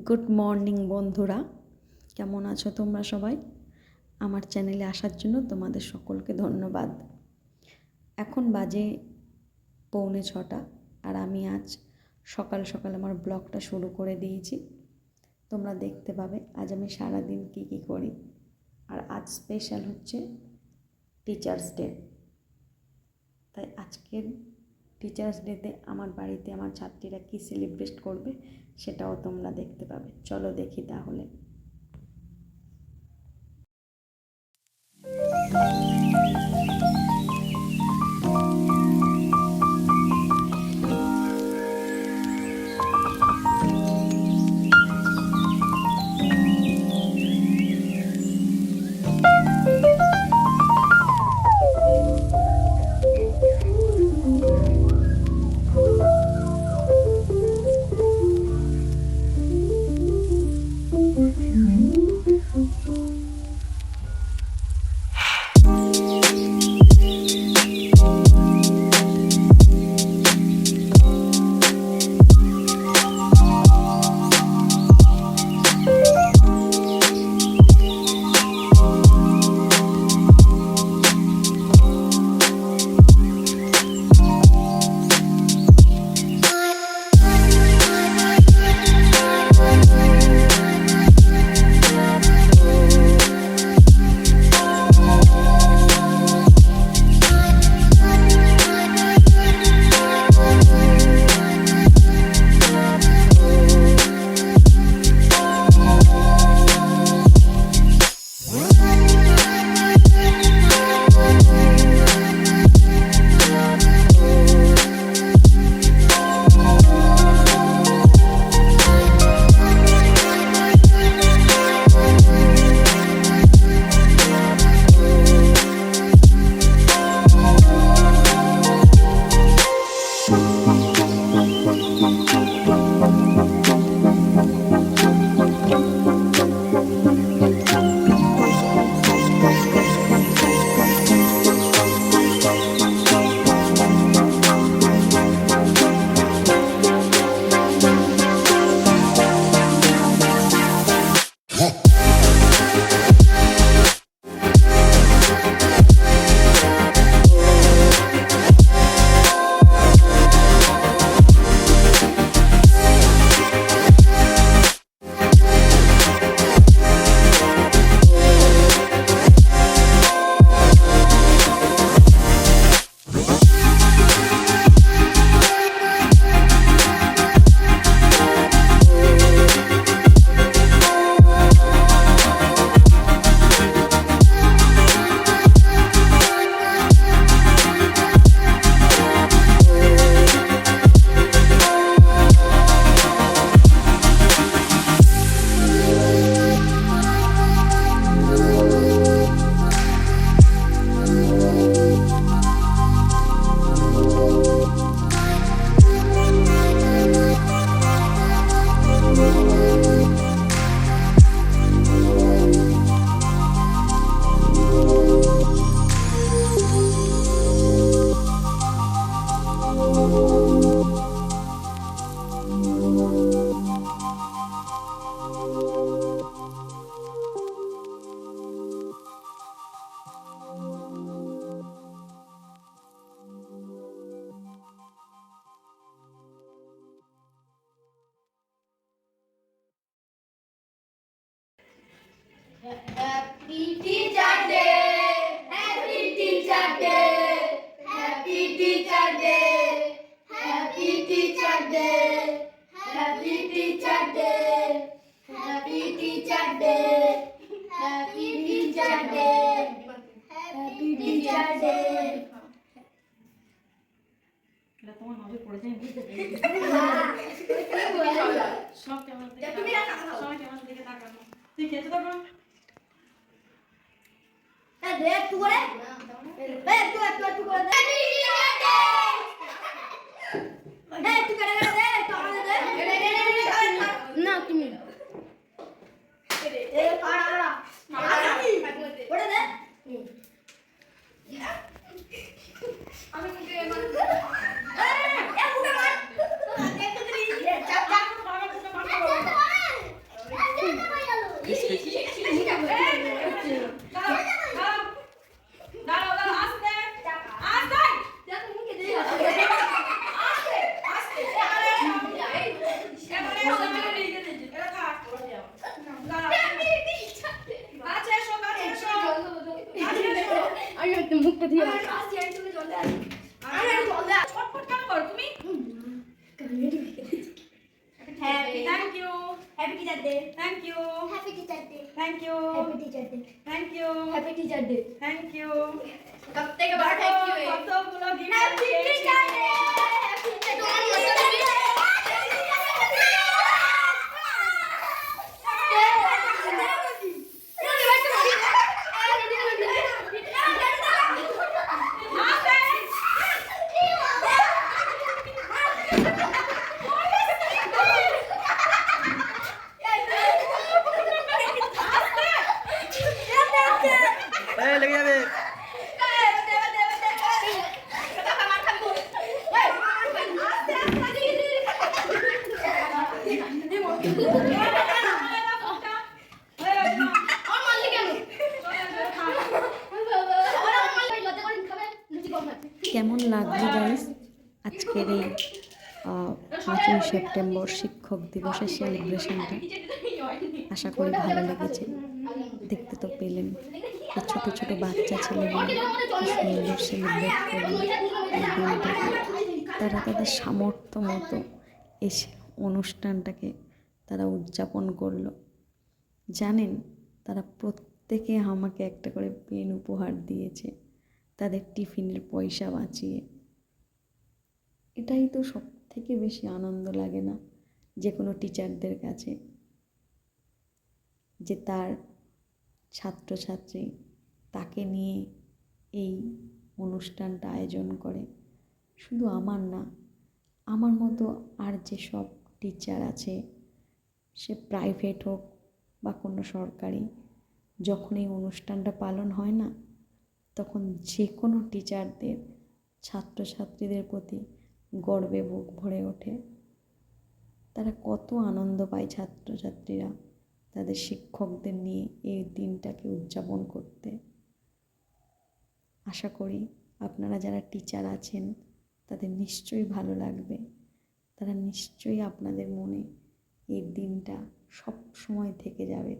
Good morning বন্ধুরা, কেমন আছো তোমরা সবাই? আমার চ্যানেলে আসার জন্য তোমাদের সকলকে ধন্যবাদ। এখন বাজে 5:45 আর আমি আজ সকাল সকাল আমার ব্লগটা শুরু করে দিয়েছি। তোমরা দেখতে পাবে আজ আমি সারাদিন কী করি। আর আজ স্পেশাল হচ্ছে টিচার্স ডে। তাই আজকের টিচার্স ডেতে আমার বাড়িতে আমার ছাত্রীরা কী সেলিব্রেট করবে সেটাও তোমরা দেখতে পাবে। চলো দেখি তাহলে। Happy Teacher Day! Happy Teacher Day! Happy Teacher Day! Happy Teacher Day! Happy Teacher Day! Happy Teacher Day! Happy Teacher Day! Happy Teacher Day! এটা তোমার নজর পড়েছে আমি বুঝতে পেরেছি। সব ক্যামেরা দিকে সবাই ক্যামেরা দিকে তাকানো। তুই খেতে থাকো। দেখ তুই করে একটু করে দে। তুই করে দে তো আমাদের দে না তুমি এ পাড়া করে দে আমি মুখে মার এ মুখে মার একটু দিই চাপ চাপ মার মুখে মার আমার কাছে আর তুমি জল দাও আমার জল দাও ছটফট কেন করো তুমি? Happy thank you, happy teacher day thank you, happy teacher day thank you, happy teacher day thank you, happy teacher day thank you. কব থেকে বড় থ্যাংক ইউ কতগুলো gift happy teacher day happy teacher day লেগে যাবে। কেমন লাগছে guys আজকের এই 5ই সেপ্টেম্বর শিক্ষক দিবসের সেলিব্রেশনটা? আশা করি ভালো লেগেছে। দেখতে তো পেলেন যে ছোটো ছোটো বাচ্চা ছেলেমেয়ে কি সুন্দর সেলিব্রেট করলো এই দিনটাকে। তারা তাদের সামর্থ্য মতো এই অনুষ্ঠানটাকে তারা উদযাপন করলো। জানেন, তারা প্রত্যেকে আমাকে একটা করে পেন উপহার দিয়েছে তাদের টিফিনের পয়সা বাঁচিয়ে। এটাই তো সব থেকে বেশি আনন্দ লাগে না যে কোনো টিচারদের কাছে, যে তার ছাত্রছাত্রী তাকে নিয়ে এই অনুষ্ঠানটা আয়োজন করে। শুধু আমার না, আমার মতো আর যেসব টিচার আছে, সে প্রাইভেট হোক বা কোনো সরকারি, যখন এই অনুষ্ঠানটা পালন হয় না, তখন যে কোনো টিচারদের ছাত্রছাত্রীদের প্রতি গর্বে বুক ভরে ওঠে। তারা কত আনন্দ পায় ছাত্রছাত্রীরা তাদের শিক্ষকদের নিয়ে এই দিনটাকে উদযাপন করতে। আশা করি আপনারা যারা টিচার আছেন তাদের নিশ্চয়ই ভালো লাগবে। তারা নিশ্চয়ই আপনাদের মনে এই দিনটা সব সময় থেকে যাবে।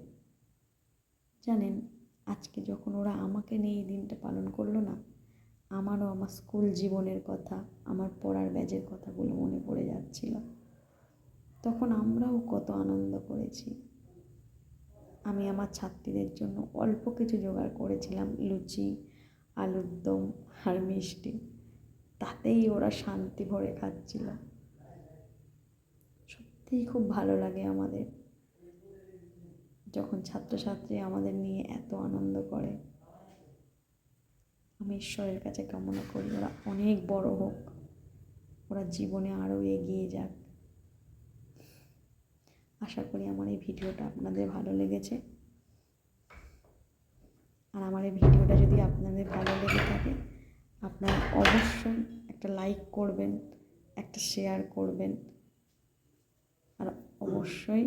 জানেন, আজকে যখন ওরা আমাকে নিয়ে এই দিনটা পালন করলো না, আমারও আমার স্কুল জীবনের কথা, আমার পড়ার ব্যাচের কথাগুলো মনে পড়ে যাচ্ছিল। তখন আমরাও কত আনন্দ করেছি। আমি আমার ছাত্রীদের জন্য অল্প কিছু জোগাড় করেছিলাম, লুচি, আলুর দম আর মিষ্টি। তাতেই ওরা শান্তি ভরে খাচ্ছিল। সত্যিই খুব ভালো লাগে আমাদের যখন ছাত্রছাত্রী আমাদের নিয়ে এত আনন্দ করে। আমি ঈশ্বরের কাছে কামনা করি ওরা অনেক বড় হোক, ওরা জীবনে আরও এগিয়ে যাক। আশা করি আমার এই ভিডিওটা আপনাদের ভালো লেগেছে। আর আমার এই ভিডিওটা যদি আপনাদের ভালো লেগে থাকে, আপনারা অবশ্যই একটা লাইক করবেন, একটা শেয়ার করবেন, আর অবশ্যই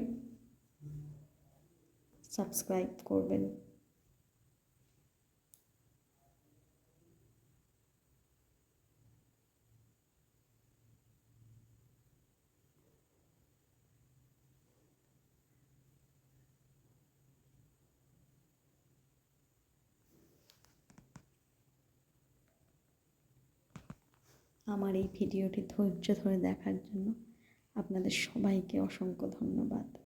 সাবস্ক্রাইব করবেন। আমার এই ভিডিওটি ধৈর্য ধরে দেখার জন্য আপনাদের সবাইকে অসংখ্য ধন্যবাদ।